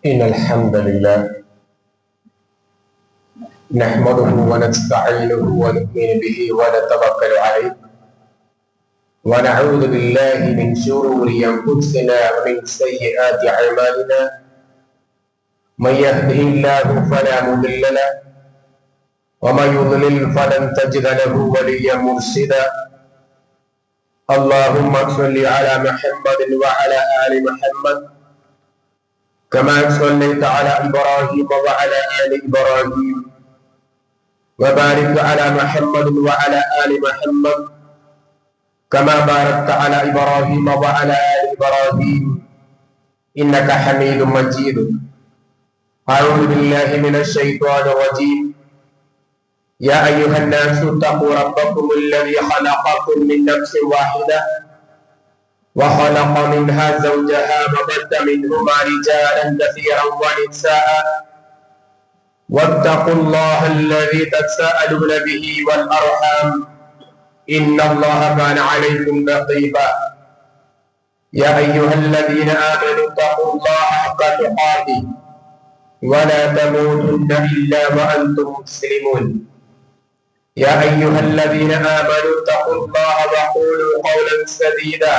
إن الحمد لله نحمده ونستعينه ونؤمن به ونتوكل عليه ونعوذ بالله من شرور أنفسنا ومن سيئات أعمالنا من يهده الله فلا مضل له ومن يضلل فلن تجد له وليا مرشدا. اللهم صل على محمد وعلى آل محمد كما صليت على إبراهيم وعلى آل إبراهيم وبارك على محمد وعلى آل محمد كما باركت على إبراهيم وعلى آل إبراهيم إنك حميد مجيد. أعوذ بالله من الشيطان الرجيم. يا أيها الناس اتقوا ربكم الذي خلقكم من نفس واحدة وخلق منها زوجها وبث منهما رجالا كثيرا ونساء واتقوا الله الذي تساءلون به والأرحام إن الله كان عليكم رقيبا. يا أيها الذين آمنوا اتقوا الله حق تقاته ولا تموتن إلا وأنتم مسلمون. يا أيها الذين آمنوا اتقوا الله وقولوا قولا سديدا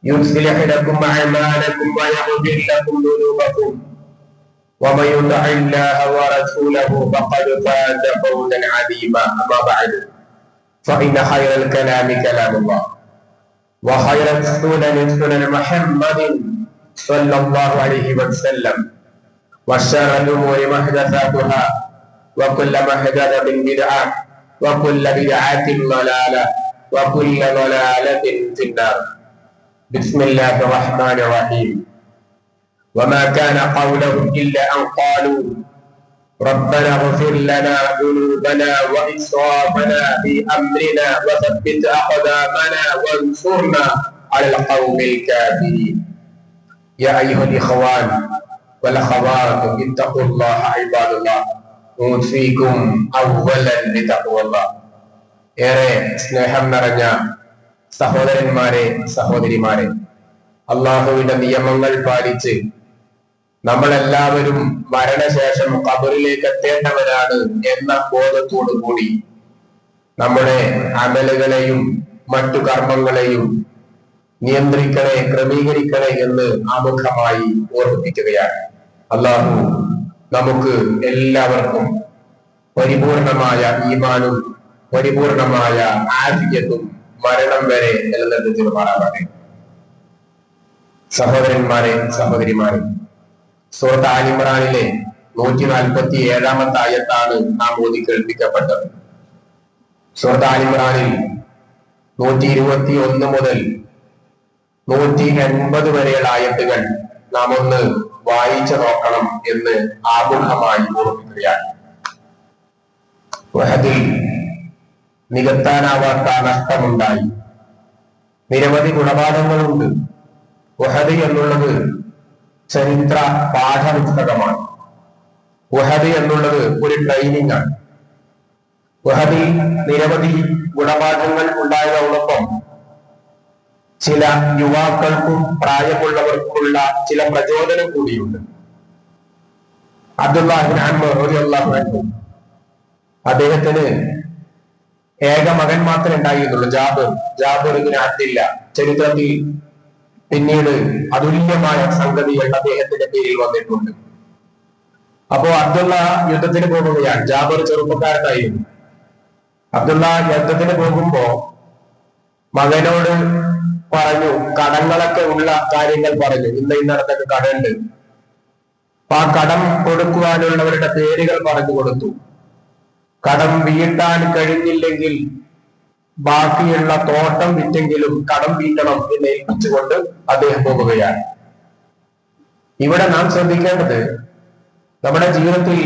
يصلح لكم أعمالكم ويغفر لكم ذنوبكم ومن يطع الله ورسوله فقد فاز فوزا عظيما. أما بعد فإن خير الكلام كلام الله وخير السنن سنن محمد صلى الله عليه وسلم وشر الأمور محدثاتها وكل محدثة بدعة وكل بدعة ضلالة وكل ضلالة في النار. بسم الله الرحمن الرحيم. وما كان قولهم إلا أن قالوا ربنا اغفر لنا ذنوبنا وإسرافنا في أمرنا وثبت أقدامنا وانصرنا على القوم الكافرين. يا أيها الإخوان والأخوات اتقوا الله عباد الله أوصيكم أولا بتقوى الله. ഏറെ സ്നേഹം നിറഞ്ഞ സഹോദരന്മാരെ സഹോദരിമാരെ, അള്ളാഹുവിന്റെ നിയമങ്ങൾ പാലിച്ച് നമ്മളെല്ലാവരും മരണശേഷം ഖബറിലേക്ക് എത്തേണ്ടവരാണ് എന്ന ബോധത്തോടു കൂടി നമ്മുടെ അമലുകളെയും മറ്റു കർമ്മങ്ങളെയും നിയന്ത്രിക്കണേ, ക്രമീകരിക്കണേ എന്ന് ആമുഖമായി ഓർമ്മിപ്പിക്കുകയാണ്. അള്ളാഹു നമുക്ക് എല്ലാവർക്കും പരിപൂർണമായ ഈമാനും പരിപൂർണമായ ആഫിയത്തും മരണം വരെ നിലനിർത്തുമാറാകട്ടെ. സഹോദരന്മാരെ സഹോദരിമാരെ, സൂറത്ത് ആൽ ഇംറാനിലെ 147 ആയത്താണ് നാം ഓതി കേൾപ്പിക്കപ്പെട്ടത്. സൂറത്ത് ആൽ ഇംറാനിൽ 121 മുതൽ 180 വരെയുള്ള ആയത്തുകൾ നാം ഒന്ന് വായിച്ചു നോക്കണം എന്ന് ആമുഖമായി ഓർമ്മിക്കുകയാണ്. ഉഹദിൽ നികത്താനാവാത്ത നഷ്ടമുണ്ടായി. നിരവധി ഗുണപാഠങ്ങളുണ്ട്. ഉഹദ് എന്നുള്ളത് ചരിത്ര പാഠപുസ്തകമാണ്. ഉഹദ് എന്നുള്ളത് ഒരു ട്രെയിനിങ് ആണ്. ഉഹദിൽ നിരവധി ഗുണപാഠങ്ങൾ ഉണ്ടായതോടൊപ്പം ചില യുവാക്കൾക്കും പ്രായമുള്ളവർക്കുള്ള ചില പ്രചോദനം കൂടിയുണ്ട്. അബ്ദുല്ലാഹി ഇബ്നു അംർ റളിയല്ലാഹു അൻഹു, അദ്ദേഹത്തിന് ഏക മകൻ മാത്രമേ ഉണ്ടായിരുന്നുള്ളൂ, ജാബിർ ഇബ്നു അബ്ദില്ല. ചരിത്രത്തിൽ പിന്നീട് അതുല്യമായ സംഗതികൾ അദ്ദേഹത്തിന്റെ പേരിൽ വന്നിട്ടുണ്ട്. അപ്പോ അബ്ദുള്ള യുദ്ധത്തിന് പോകുകയാണ്. ജാബിർ ചെറുപ്പക്കാരനായിരുന്നു. അബ്ദുള്ള യുദ്ധത്തിന് പോകുമ്പോ മകനോട് പറഞ്ഞു, കടങ്ങളൊക്കെ ഉള്ള കാര്യങ്ങൾ പറഞ്ഞു. ഇന്നടത്തൊക്കെ കടമുണ്ട്. അപ്പൊ ആ കടം കൊടുക്കുവാനുള്ളവരുടെ പേരുകൾ പറഞ്ഞു കൊടുത്തു. കടം വീട്ടാൻ കഴിഞ്ഞില്ലെങ്കിൽ ബാക്കിയുള്ള തോട്ടം വിറ്റെങ്കിലും കടം വീട്ടണം എന്ന് ഏൽപ്പിച്ചുകൊണ്ട് അദ്ദേഹം പോകുകയാണ്. ഇവിടെ നാം ശ്രദ്ധിക്കേണ്ടത്, നമ്മുടെ ജീവിതത്തിൽ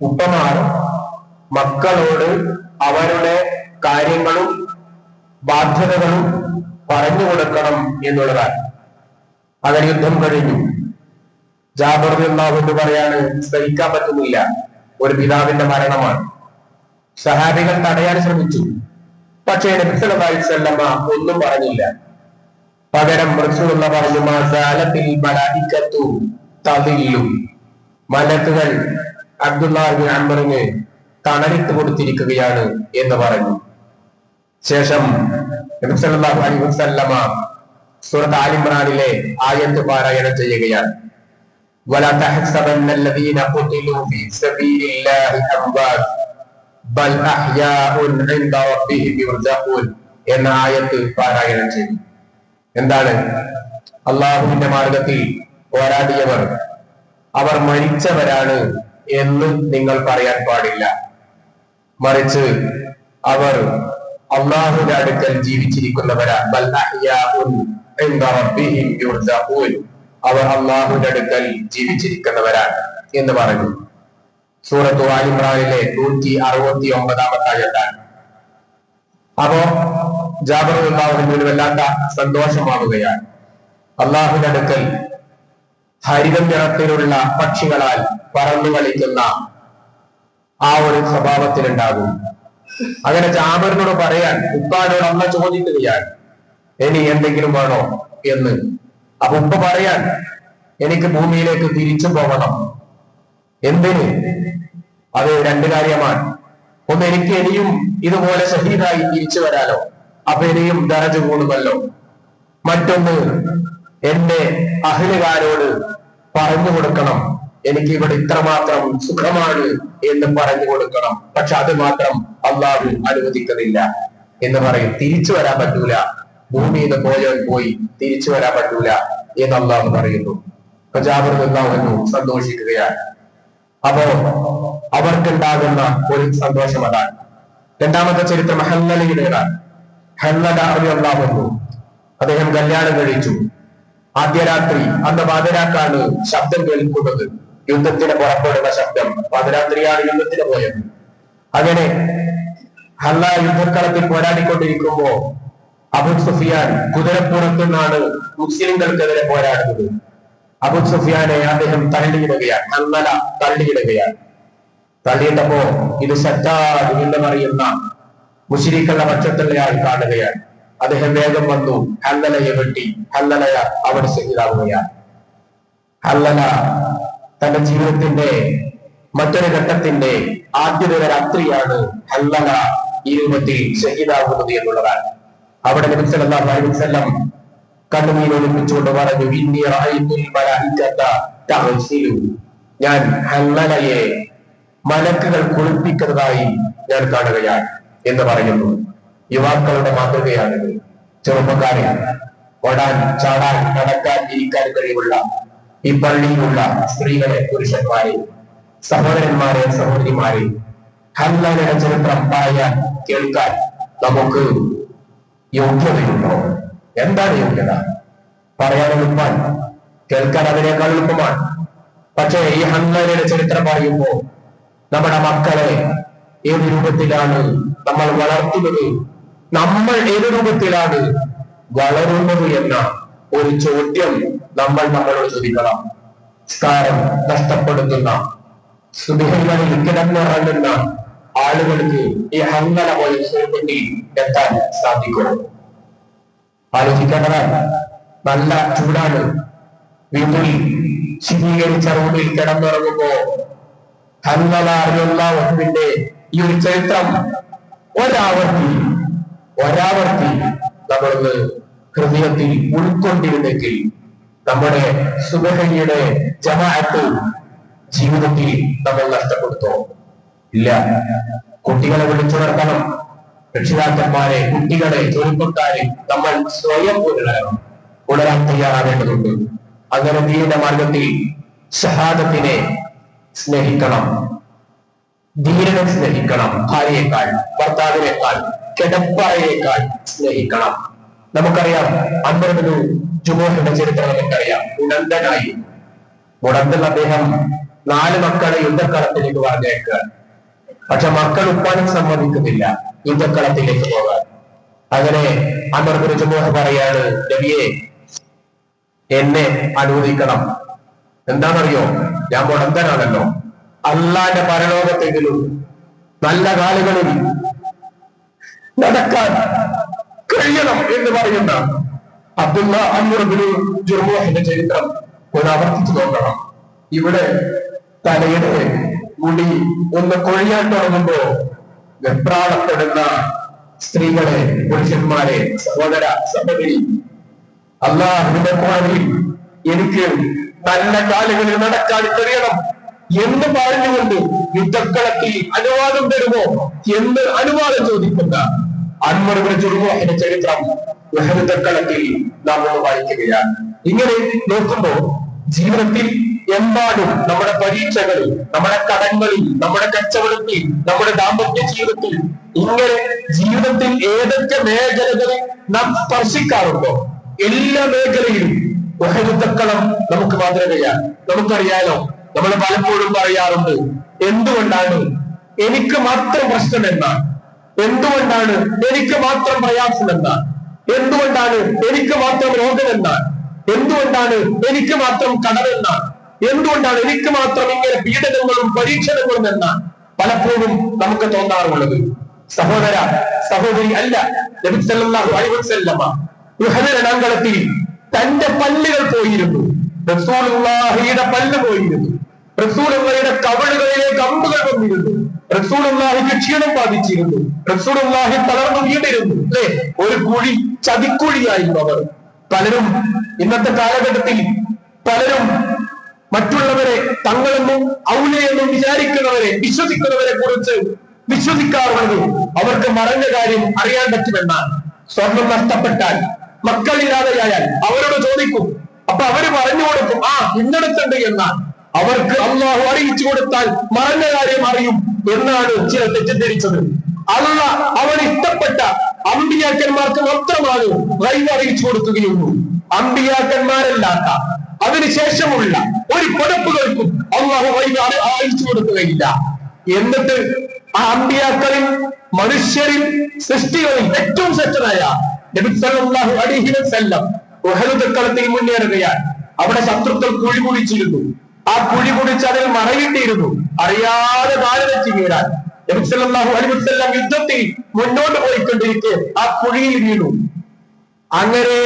ഉപ്പമാർ മക്കളോട് അവരുടെ കാര്യങ്ങളും ബാധ്യതകളും പറഞ്ഞു കൊടുക്കണം എന്നുള്ളതാണ്. അങ്ങനെ യുദ്ധം കഴിഞ്ഞു. ജാബിർ റളിയല്ലാഹു അൻഹു പറയാണ്, സഹിക്കാൻ പറ്റുന്നില്ല, ഒരു പിതാവിന്റെ മരണമാണ്. സഹാബികൾ തടയാൻ ശ്രമിച്ചു. പക്ഷേ നബി സല്ലല്ലാഹു അലൈഹി വസല്ലമ ഒന്നും പറഞ്ഞില്ല. പകരം റസൂലുള്ളാഹി പറഞ്ഞു, തദില്ലു. മലക്കുകൾ അബ്ദുല്ലാഹ് ഇബ്നു അംറിന് തണലിട്ട് കൊടുത്തിരിക്കുകയാണ് എന്ന് പറഞ്ഞു. ശേഷം നബി സല്ലല്ലാഹു അലൈഹി വസല്ലമ സൂറത്ത് ആൽ ഇംറാനിലെ ആയത്ത് പാരായണം ചെയ്യുകയാണ്. വലാ തഹ്സബന്നല്ലദീന ഖുതിലൂ ഫീ സബീലില്ലാഹി അംവാത് ബൽ അഹ്യാഉൻ ഇൻദ റബ്ബിഹിം യുർസഖൂൻ എന്ന ആയത്ത് പാരായണം ചെയ്തു. എന്താണ്? അള്ളാഹുവിന്റെ മാർഗത്തിൽ പോരാടിയവർ അവർ മരിച്ചവരാണ് എന്ന് നിങ്ങൾ പറയാൻ പാടില്ല. മറിച്ച് അവർ അള്ളാഹുവിന്റെ അടുക്കൽ ജീവിച്ചിരിക്കുന്നവരാണ്. ബൽ അഹ്യാഉൻ ഇൻദ റബ്ബിഹിം യുർസഖൂൻ, അവർ അള്ളാഹുവിന്റെ അടുക്കൽ ജീവിച്ചിരിക്കുന്നവരാണ് എന്ന് പറഞ്ഞു. സൂറത്ത് ആൽ ഇംറാനിലെ 169 ആയത്താണ്. അപ്പോ ജാബിർ റളിയല്ലാഹു അൻഹു വല്ലാത്ത സന്തോഷമാവുകയാണ്. അള്ളാഹുവിന്റെ അടുക്കൽ ഹരിത നിറത്തിലുള്ള പക്ഷികളാൽ പറന്നു കളിക്കുന്ന ആ ഒരു സ്വഭാവത്തിലുണ്ടാകും. അങ്ങനെ ജാബിറിനോട് പറയാൻ ഉപ്പാനോട് അമ്മ ചോദിക്കുകയാണ്, ഇനി എന്തെങ്കിലും വേണോ എന്ന്. അപ്പൊ ഉപ്പ പറയാൻ, എനിക്ക് ഭൂമിയിലേക്ക് തിരിച്ചു പോകണം. എന്തിന്? അത് രണ്ട് കാര്യമാണ്. ഒന്ന്, എനിക്ക് ഇനിയും ഇതുപോലെ ഷഹീദായി തിരിച്ചു വരാലോ, അപ്പൊ ഇനിയും ദറജ കൂടുമല്ലോ. മറ്റൊന്ന്, എന്റെ അഹ്ലുകാരോട് പറഞ്ഞു കൊടുക്കണം, എനിക്ക് ഇവിടെ ഇത്രമാത്രം സുഖമാണ് എന്ന് പറഞ്ഞു കൊടുക്കണം. പക്ഷെ അത് മാത്രം അള്ളാഹു അനുവദിക്കുന്നില്ല എന്ന് പറയും. തിരിച്ചു വരാൻ പറ്റൂല, ഭൂമിയിൽ പോയവൻ പോയി തിരിച്ചു വരാൻ പറ്റൂല എന്ന് അള്ളാഹു പറയുന്നു. അപ്പൊ ജാബിർ റളിയല്ലാഹു അൻഹു സന്തോഷിക്കുകയാണ്. അപ്പോ അവർക്കുണ്ടാകുന്ന ഒരു സന്തോഷം അതാണ്. രണ്ടാമത്തെ ചരിത്രം ഹന്നലയുടേതാണ്. ഹന്നല റളിയല്ലാഹു അൻഹു അദ്ദേഹം കല്യാണം കഴിച്ചു. ആദ്യ രാത്രി, അന്ന് പാതിരാക്കാണ് ശബ്ദം കേൾക്കുന്നത്, യുദ്ധത്തിന് പുറപ്പെടുന്ന ശബ്ദം. പാതിരാത്രിയാണ് യുദ്ധത്തിന് പോയത്. അങ്ങനെ ഹല്ല യുദ്ധക്കളത്തിൽ പോരാടിക്കൊണ്ടിരിക്കുമ്പോ അബൂ സുഫിയാൻ കുതിരപ്പുറത്തു നിന്നാണ് മുസ്ലിംകൾക്കെതിരെ പോരാടുന്നത്. അബൂ സുഫിയാനെ അദ്ദേഹം തള്ളിയിടുകയാണ്. ഹന്നല തള്ളിയിടുകയാണ്. തള്ളിയിട്ടപ്പോ ഇത് ശദ്ദാദ് എന്ന് പറയുന്ന മുശ്രിക്കുകളുടെ പക്ഷത്തുള്ളയാൾ കാണുകയാണ്. അദ്ദേഹം വേഗം വന്നു ഹല്ലലയെ വെട്ടി. ഹല്ലലയ അവിടെ ശഹീദാവുകയാണ്. ഹല്ലല തന്റെ ജീവിതത്തിന്റെ മറ്റൊരു ഘട്ടത്തിന്റെ ആദ്യത്തെ രാത്രിയാണ് ഹല്ലല ഈ രൂപത്തിൽ ശഹീദാവുന്നത് എന്നുള്ളതാണ്. അവിടെ നബി സല്ലല്ലാഹു അലൈഹി വസല്ലം കണ്ണുനീരൊലിപ്പിച്ചുകൊണ്ട് പറഞ്ഞു, ഇന്നി റഅയ്തുൽ മലായികത തഗ്സിലു, ഞാൻ ഹല്ലലയെ മലക്കുകൾ കുളിപ്പിക്കുന്നതായി ഞാൻ കാണുകയാണ് എന്ന് പറയുന്നു. യുവാക്കളുടെ മാതൃകയാണിത്. ചെറുപ്പക്കാരെ, ഓടാൻ, ചാടാൻ, നടക്കാൻ, ഇരിക്കാൻ കഴിവുള്ള ഈ പള്ളിയിലുള്ള സ്ത്രീകളെ, പുരുഷന്മാരെ, സഹോദരന്മാരെ, സഹോദരിമാരെ, ഹല്ലലയുടെ ചരിത്രം പറയാൻ, കേൾക്കാൻ നമുക്ക് യോഗ്യതയുണ്ടോ? എന്താണ് യോഗ്യത? പറയാൻ എളുപ്പമാണ്, കേൾക്കാൻ അതിനേക്കാൾ എളുപ്പമാണ്. പക്ഷേ ഈ ഹല്ലലയുടെ ചരിത്രം പറയുമ്പോൾ നമ്മുടെ മക്കളെ ഏത് രൂപത്തിലാണ് നമ്മൾ വളർത്തുന്നത്, നമ്മൾ ഏത് രൂപത്തിലാണ് വളരുന്നത് എന്ന ഒരു ചോദ്യം നമ്മൾ നമ്മളോട് ചോദിക്കണം. സ്കാരം നഷ്ടപ്പെടുത്തുന്ന, സുബിഹകളിൽ കിടന്നിറങ്ങുന്ന ആളുകൾക്ക് ഈ ഹല്ലല പോലെ സുഖത്തിൽ എത്താൻ സാധിക്കണം. ആലോചിക്കേണ്ടതാണ്. നല്ല ചൂടാണ്. വീട്ടിൽ ശീതീകരിച്ച റൂമിൽ കിടന്നിറങ്ങുമ്പോ ഹല്ലല റളിയല്ലാഹു അൻഹുവിന്റെ ഈ ഒരു ചരിത്രം ഒരാവർത്തി നമ്മളൊന്ന് ഹൃദയത്തിൽ ഉൾക്കൊണ്ടിരുന്നെങ്കിൽ നമ്മുടെ സുബഹയുടെ ജമാഅത്ത് ജീവിതത്തിൽ നമ്മൾ നഷ്ടപ്പെടുത്തോ? ഇല്ല. കുട്ടികളെ വിളിച്ചുണർത്തണം. രക്ഷിതാക്കന്മാരെ, കുട്ടികളെ, ചെറുപ്പക്കാരെ നമ്മൾ സ്വയം ഉണരാൻ തയ്യാറാവേണ്ടതുണ്ട്. അങ്ങനെ ദീനിന്റെ മാർഗത്തിൽ ഷഹാദത്തിനെ സ്നേഹിക്കണം, ധീരനെ സ്നേഹിക്കണം. ഭാര്യയേക്കാൾ, ഭർത്താവിനേക്കാൾ, കിടപ്പറയേക്കാൾ സ്നേഹിക്കണം. നമുക്കറിയാം, അംർ ഇബ്നു ജുമൂഹിന്റെ ചരിത്രം നമുക്കറിയാം. ഉണന്തനായി മുടന്തൽ അദ്ദേഹം 4 മക്കളെ യുദ്ധക്കളത്തിലേക്ക് പറഞ്ഞേക്കുക. പക്ഷെ മക്കൾ ഉപ്പാനും സമ്മതിക്കുന്നില്ല യുദ്ധക്കളത്തിലേക്ക് പോകാൻ. അങ്ങനെ അംർ ഇബ്നു ജുമൂഹ് പറയാണ്, നബിയെ, എന്നെ അനുവദിക്കണം. എന്താണെന്നറിയോ? ഞാൻ മുടന്തനാണല്ലോ. അള്ളാന്റെ പരലോകത്തെങ്കിലും നല്ല കാലുകളിൽ നടക്കാൻ കഴിയണം എന്ന് പറയുന്ന അബ്ദുല്ലാഹ് അംർ ഇബ്നു ജുമൂഹിന്റെ ചരിത്രം ഒന്ന് ആവർത്തിച്ചു നോക്കണം. ഇവിടെ തലയുടെ മുടി ഒന്ന് കൊഴിയാൻ തുടങ്ങുമ്പോ വെപ്രാളപ്പെടുന്ന സ്ത്രീകളെ, പുരുഷന്മാരെ, സഹോദര സഹോദരി, അല്ലാഹുവിന്റെ കോടതിയിൽ എനിക്ക് നല്ല കാലുകളിൽ നടക്കാൻ കഴിയണം എന്ന് പറഞ്ഞുകൊണ്ട് യുദ്ധക്കളത്തിൽ അനുവാദം തരുമോ എന്ന് അനുവാദം ചോദിക്കുന്ന അൻവർ ഇബ്നു ജുർമുഹിന്റെ ചരിത്രം യുദ്ധക്കളത്തിൽ നാം ഒന്ന് വായിക്കുകയാണ്. ഇങ്ങനെ നോക്കുമ്പോ ജീവിതത്തിൽ എമ്പാടും നമ്മുടെ പരീക്ഷകളിൽ, നമ്മുടെ കടങ്ങളിൽ, നമ്മുടെ കച്ചവടത്തിൽ, നമ്മുടെ ദാമ്പത്യ ജീവിതത്തിൽ, ഇങ്ങനെ ജീവിതത്തിൽ ഏതൊക്കെ മേഖലകളിൽ നാം സ്പർശിക്കാറുണ്ടോ എല്ലാ മേഖലയിലും യുദ്ധക്കളം നമുക്ക് മാതൃകയാണ്. നമുക്കറിയാലോ, നമ്മൾ പലപ്പോഴും പറയാറുണ്ട്, എന്തുകൊണ്ടാണ് എനിക്ക് മാത്രം പ്രശ്നം എന്നാണ്, എന്തുകൊണ്ടാണ് എനിക്ക് മാത്രം പ്രയാസം എന്നാണ്, എന്തുകൊണ്ടാണ് എനിക്ക് മാത്രം രോഗം എന്നാണ്, എന്തുകൊണ്ടാണ് എനിക്ക് മാത്രം കടമെന്നാണ്, എന്തുകൊണ്ടാണ് എനിക്ക് മാത്രം ഇങ്ങനെ പീഡനങ്ങളും പരീക്ഷണങ്ങളും എന്നാണ് പലപ്പോഴും നമുക്ക് തോന്നാറുള്ളത്. സഹോദര സഹോദരി, അല്ല. നബി സല്ലല്ലാഹു അലൈഹി വസല്ലമ ഉഹദ് രണാങ്കളത്തിൽ തന്റെ പല്ലുകൾ പോയിരുന്നു. റസൂലുള്ളാഹിയുടെ പല്ല് പോയിരുന്നു. റസൂലുള്ളാഹിയുടെ കവിളുകളിലേക്ക് അമ്പുകൾ വന്നിരുന്നു. റസൂലുള്ളാഹിക്ക് ക്ഷീണം ബാധിച്ചിരുന്നു. റസൂലുള്ളാഹി തളർന്നു വീണിരുന്നു. അല്ലെ, ഒരു കുഴി ചതിക്കുഴിയായിരുന്നു അവർ. പലരും ഇന്നത്തെ കാലഘട്ടത്തിൽ പലരും മറ്റുള്ളവരെ തങ്ങളെന്നും ഔലിയെന്നും വിചാരിക്കുന്നവരെ, വിശ്വസിക്കുന്നവരെ കുറിച്ച് വിശ്വസിക്കാറുള്ളത് അവർക്ക് മറഞ്ഞ കാര്യം അറിയാൻ പറ്റുമെന്നാണ്. സ്വർണം നഷ്ടപ്പെട്ടാൽ, മക്കളില്ലാതെയായാൽ അവരോട് ചോദിക്കും. അപ്പൊ അവര് പറഞ്ഞു കൊടുക്കും, ഇന്നടത്തുണ്ട് എന്നാണ്. അവർക്ക് അള്ളാഹു അറിയിച്ചു കൊടുത്താൽ മറഞ്ഞ കാര്യം അറിയും എന്നാണ് ചിലർ തെറ്റിദ്ധരിച്ചത്. അല്ലാഹ് അവൻ ഇഷ്ടപ്പെട്ട അമ്പിയാക്കന്മാർക്ക് മാത്രമാണ് ഗൈബ് അറിയിച്ചു കൊടുക്കുകയുള്ളൂ. അമ്പിയാക്കന്മാരല്ലാത്ത അതിനുശേഷമുള്ള ഒരു പടപ്പുകൾക്കും അള്ളാഹു ഗൈബ് അറിയിച്ചു കൊടുക്കുകയില്ല. എന്നിട്ട് ആ അമ്പിയാക്കളിൽ, മനുഷ്യരിൽ, സൃഷ്ടികളിൽ ഏറ്റവും ശ്രേഷ്ഠനായ നബി സല്ലല്ലാഹു അലൈഹി വസല്ലം ഉഹദ് കളത്തിൽ മുന്നേറുകയാണ്. അവിടെ ശത്രുക്കൾ കുഴി കുഴിച്ചിരുന്നു. ആ കുഴി കുഴിച്ച് അതിൽ മറയിട്ടിരുന്നു. അറിയാതെ കാല് വെച്ച് വീഴാൻ നബി സല്ലല്ലാഹു അലൈഹി വസല്ലം യുദ്ധത്തിൽ മുന്നോട്ട് പോയിക്കൊണ്ടിരിക്കെ ആ കുഴിയിൽ വീണു. അങ്ങനെ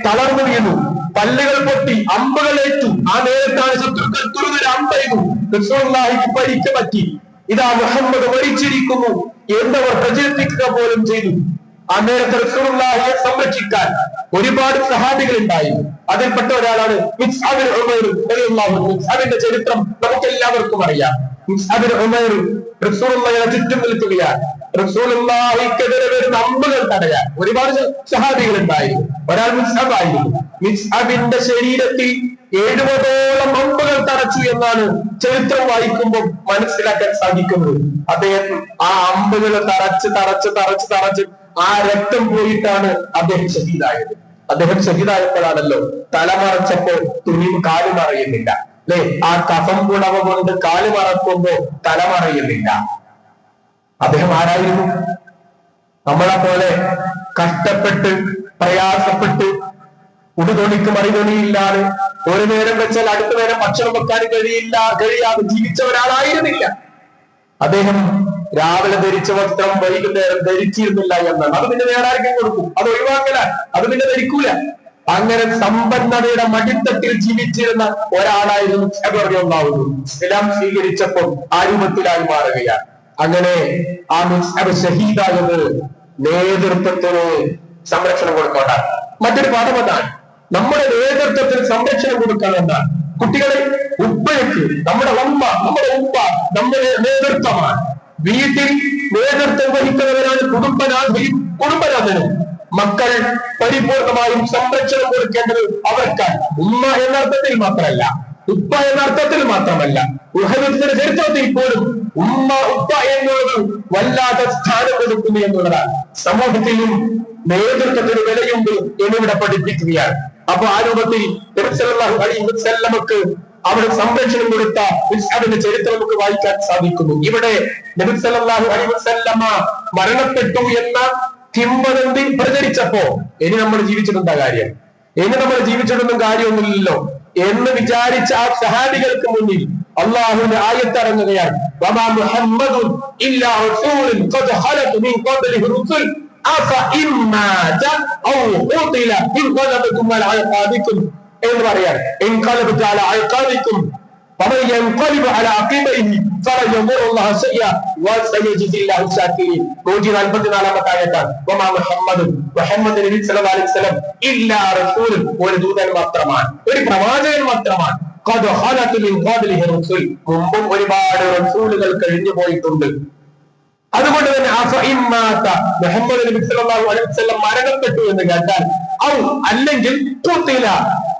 തളർന്നു വീണു. പല്ലുകൾ പൊട്ടി, അമ്പുകളേറ്റു. ആ നേരത്താണ് ശത്രുക്കൾ തുറന്നൊരു അമ്പെയ്തു. റസൂലുള്ളാഹിക്ക് പരിക്ക് പറ്റി. ഇതാ മുഹമ്മദ് മരിച്ചിരിക്കുന്നു എന്നവർ പ്രചരിപ്പിക്കുക പോലും ചെയ്തു. ആ നേരത്തെ റസൂലുള്ളാഹിയെ സംരക്ഷിക്കാൻ ഒരുപാട് സഹാബികൾ ഉണ്ടായിരുന്നു. അതിൽപ്പെട്ട ഒരാളാണ് മുസ്അബ് ഇബ്നു ഉമൈർ റളിയല്ലാഹു അൻഹു. മുസ്അബിന്റെ ചരിത്രം നമുക്ക് എല്ലാവർക്കും അറിയാം. മുസ്അബ് ഇബ്നു ഉമൈർ റസൂലുള്ളാഹിയെ ചുറ്റും നിൽക്കുകയാണ്. റസൂലുള്ളാഹിക്കെതിരെ വരുന്ന അമ്പുകൾ തടയാൻ ഒരുപാട് സഹാബികൾ ഉണ്ടായിരുന്നു. ഒരാൾ മുസ്അബ് ആയിരുന്നു. മുസ്അബിന്റെ ശരീരത്തിൽ 70ഓളം അമ്പുകൾ തറച്ചു എന്നാണ് ചരിത്രം വായിക്കുമ്പോൾ മനസ്സിലാക്കാൻ സാധിക്കുന്നത്. അദ്ദേഹം ആ അമ്പുകൾ തറച്ച് ആ രക്തം പോയിട്ടാണ് അദ്ദേഹം ഷഹീദായത്. അദ്ദേഹം ഷഹീദായപ്പോഴാണല്ലോ തലമറച്ചപ്പോ തുണി കാല് മറയുന്നില്ല, അല്ലെ? ആ കഫം പുടവ കൊണ്ട് കാല് മറക്കുമ്പോ തലമറയുന്നില്ല. അദ്ദേഹം ആരായിരുന്നു? നമ്മളെ പോലെ കഷ്ടപ്പെട്ട് പ്രയാസപ്പെട്ട് ഉടുതൊണിക്ക് മറിതൊണിയില്ലാതെ ഒരു നേരം വെച്ചാൽ അടുത്ത നേരം ഭക്ഷണം വെക്കാൻ കഴിയാതെ ജീവിച്ച ഒരാളായിരുന്നില്ല അദ്ദേഹം. രാവിലെ ധരിച്ച വസ്ത്രം വൈകുന്നേരം ധരിച്ചിരുന്നില്ല എന്നാണ്. അത് പിന്നെ വേറെ ആർക്കും കൊടുക്കും, അത് ഒഴിവാക്കലാണ്, അത് പിന്നെ ധരിക്കൂല. അങ്ങനെ സമ്പന്നതയുടെ മടിത്തട്ടിൽ ജീവിച്ചിരുന്ന ഒരാളായിരുന്നു ഉണ്ടാവുന്നു. ഇസ്ലാം സ്വീകരിച്ചപ്പോൾ ആ രൂപത്തിലായി മാറുകയാണ്. അങ്ങനെ ആ മുസ്അബ് ഷഹീദായത് നേതൃത്വത്തിന് സംരക്ഷണം കൊടുത്തോണ്ടാണ്. മറ്റൊരു പാഠം അതാണ്, നമ്മുടെ നേതൃത്വത്തിന് സംരക്ഷണം കൊടുക്കാനെന്നാണ്. കുട്ടികളെ, ഉപ്പയ്ക്ക് നമ്മുടെ ഉപ്പ നമ്മുടെ നേതൃത്വമാണ്. വീട്ടിൽ നേതൃത്വം വഹിക്കുന്നവരാണ് കുടുംബനാഥനും. മക്കൾ പരിപൂർണമായും സംരക്ഷണം കൊടുക്കേണ്ടത് അവർക്കാണ്. ഉമ്മ എന്ന അർത്ഥത്തിൽ മാത്രമല്ല, ഉപ്പ എന്ന അർത്ഥത്തിൽ മാത്രമല്ല, ഉഹദിന്റെ ചരിത്രത്തിൽ പോലും ഉപ്പ എന്നുള്ളത് വല്ലാത്ത സ്ഥാനം കൊടുക്കുന്നു എന്നുള്ളതാണ്. സമൂഹത്തിലും നേതൃത്വത്തിന് വിലയുണ്ട് എന്നിവിടെ പഠിപ്പിക്കുകയാണ്. അപ്പൊ ആ രൂപത്തിൽ നബി സല്ലല്ലാഹു അലൈഹി വസല്ലമക്ക് അവിടെ സംരക്ഷണം കൊടുത്ത മുസ്അബിന്റെ ചരിത്രം നമുക്ക് വായിക്കാൻ സാധിക്കുന്നു. ഇവിടെ നബി സല്ലല്ലാഹു അലൈഹി വസല്ലമ മരണപ്പെട്ടു എന്ന കിംവദന്തി പ്രചരിച്ചപ്പോ ഇനി നമ്മൾ ജീവിച്ചിട്ടുണ്ട കാര്യം, ഇനി നമ്മൾ ജീവിച്ചിട്ടൊന്നും കാര്യമൊന്നുമില്ലല്ലോ എന്ന് വിചാരിച്ച ആ സഹാബികൾക്ക് മുന്നിൽ അള്ളാഹുവിന്റെ ആയത്തിറങ്ങുകയാണ്. വമാ മുഹമ്മദുൻ ഇല്ലാ റസൂലുൻ ഖദ് ഖലത് മിൻ ഖബ്ലിഹി റുസുൽ അഫഇൻ മാത ഔ ഖുതില ഇൻഖലബതും അലാ അഅഖാബികും എന്ന് പറയാണ്. ഇൻഖലബതു അലാ അഅഖാബികും فمن ينقلب على عقبيه فلن يضر الله شيئا وسيجزي الله الشاكرين. 144-ാമത്തെ ആയത്താണ്. വമാ മുഹമ്മദ് നബി സല്ലല്ലാഹു അലൈഹി വസല്ലം ഇല്ലാ റസൂലുൻ, ഒരു ദൂതൻ മാത്രമാണ്, ഒരു പ്രവാചകൻ മാത്രമാണ്. ഖദ് ഖലത് മിൻ ഖബ്ലിഹി റസൂൽ, മുമ്പും ഒരുപാട് റസൂലുകൾ കഴിഞ്ഞു പോയിട്ടുണ്ട്. അതുകൊണ്ട് തന്നെ മുഹമ്മദ് നബി സല്ലല്ലാഹു അലൈഹി വസല്ലം മരണപ്പെട്ടു എന്ന് കേട്ടാൽ, ഔ അല്ലെങ്കിൽ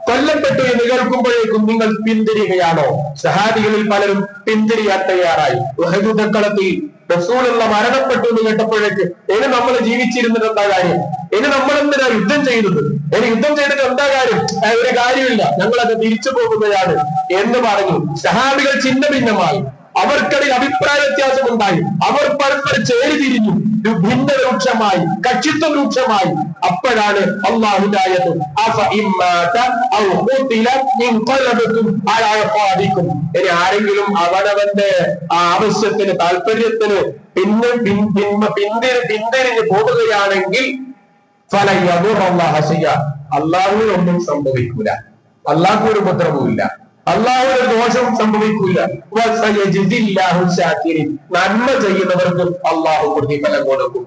കൊല്ലപ്പെട്ടു എന്ന് കേൾക്കുമ്പോഴേക്കും നിങ്ങൾ പിന്തിരികയാണോ? സഹാബികളിൽ പലരും പിന്തിരിയാൻ തയ്യാറായി. ഉഹദ് കളത്തിൽ റസൂലുള്ള മരണപ്പെട്ടു എന്ന് കേട്ടപ്പോഴേക്ക് ഇനി നമ്മൾ ജീവിച്ചിരുന്നിട്ട് എന്താ കാര്യം? ഇനി നമ്മൾ എന്തിനാ യുദ്ധം ചെയ്യുന്നത്? ഇനി യുദ്ധം ചെയ്തിട്ട് എന്താ കാര്യം? ഒരു കാര്യമില്ല, ഞങ്ങളത് തിരിച്ചു പോകുകയാണ് എന്ന് പറഞ്ഞു. സഹാബികൾ ഛിന്ന ഭിന്നമായി, അവർക്കിടയിൽ അഭിപ്രായ വ്യത്യാസം ഉണ്ടായി, അവർ പരസ്പരം ചേരി തിരിഞ്ഞു, ഭിന്ന രൂക്ഷമായി, കക്ഷിത്വം രൂക്ഷമായി. അപ്പോഴാണ് അല്ലാഹുവിന്റെ ആയത്ത് ഇനി ആരെങ്കിലും അവനവന്റെ ആവശ്യത്തിന് താല്പര്യത്തിന് പിന്തിരിഞ്ഞ് പോകുകയാണെങ്കിൽ അല്ലാഹുവിന് ഒന്നും സംഭവിക്കൂല, അല്ലാഹു ഒരു ഉപദ്രവമില്ല, അല്ലാഹു ഒരു ദോഷം സംഭവിക്കൂല. നന്മ ചെയ്യുന്നവർക്ക് അല്ലാഹു പ്രതിഫലം കൊടുക്കും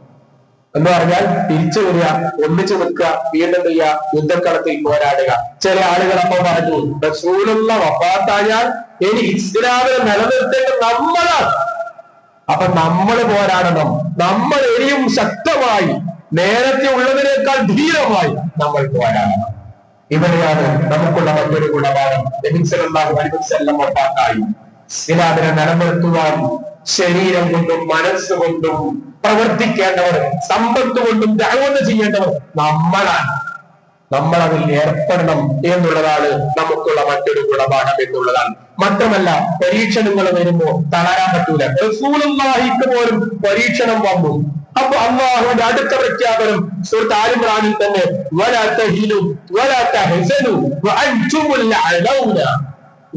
എന്ന് പറഞ്ഞാൽ തിരിച്ചു വരിക, ഒന്നിച്ചു നിൽക്കുക, വീണ്ടും ചെയ്യുക, യുദ്ധക്കളത്തിൽ പോരാടുക. ചില ആളുകൾ അപ്പൊ പറഞ്ഞു, റസൂലുള്ള വഫാത്തായാൽ ഇനി ഇസ്ലാമിനെ നിലനിർത്തേണ്ടത് നമ്മളാണ്. അപ്പൊ നമ്മൾ പോരാടണം, നമ്മൾ ഇനിയും ശക്തമായി, നേരത്തെ ഉള്ളതിനേക്കാൾ ധീരമായി നമ്മൾ പോരാടണം. ഇവിടെയാണ് നമുക്കുള്ള മറ്റൊരു ഗുണപാഠം. നബി സല്ലല്ലാഹു അലൈഹി വസല്ലം വഫാത്തായി. ഇസ്ലാമിനെ നിലനിർത്തുവാൻ ശരീരം കൊണ്ടും മനസ്സുകൊണ്ടും പ്രവർത്തിക്കേണ്ടവർ, സമ്പത്ത് കൊണ്ടും ദഅവത്ത് ചെയ്യേണ്ടവർ നമ്മളാണ്. നമ്മൾ അതിൽ ഏർപ്പെടണം എന്നുള്ളതാണ് നമുക്കുള്ള മറ്റൊരു ഗുണപാഠം എന്നുള്ളതാണ്. മാത്രമല്ല, പരീക്ഷണങ്ങൾ വരുമ്പോ തളരാൻ പറ്റൂല. റസൂലുള്ളാഹിക്ക് പോലും പരീക്ഷണം വന്നു. അപ്പൊ അല്ലാഹുവിന്റെ അടുത്ത പ്രഖ്യാപനം സൂറത്ത് ആൽ ഇംറാനിൽ തന്നെ, വലാ തഹീനു വലാ തഹ്സനു വഅൻതുമുൽ അലൗന.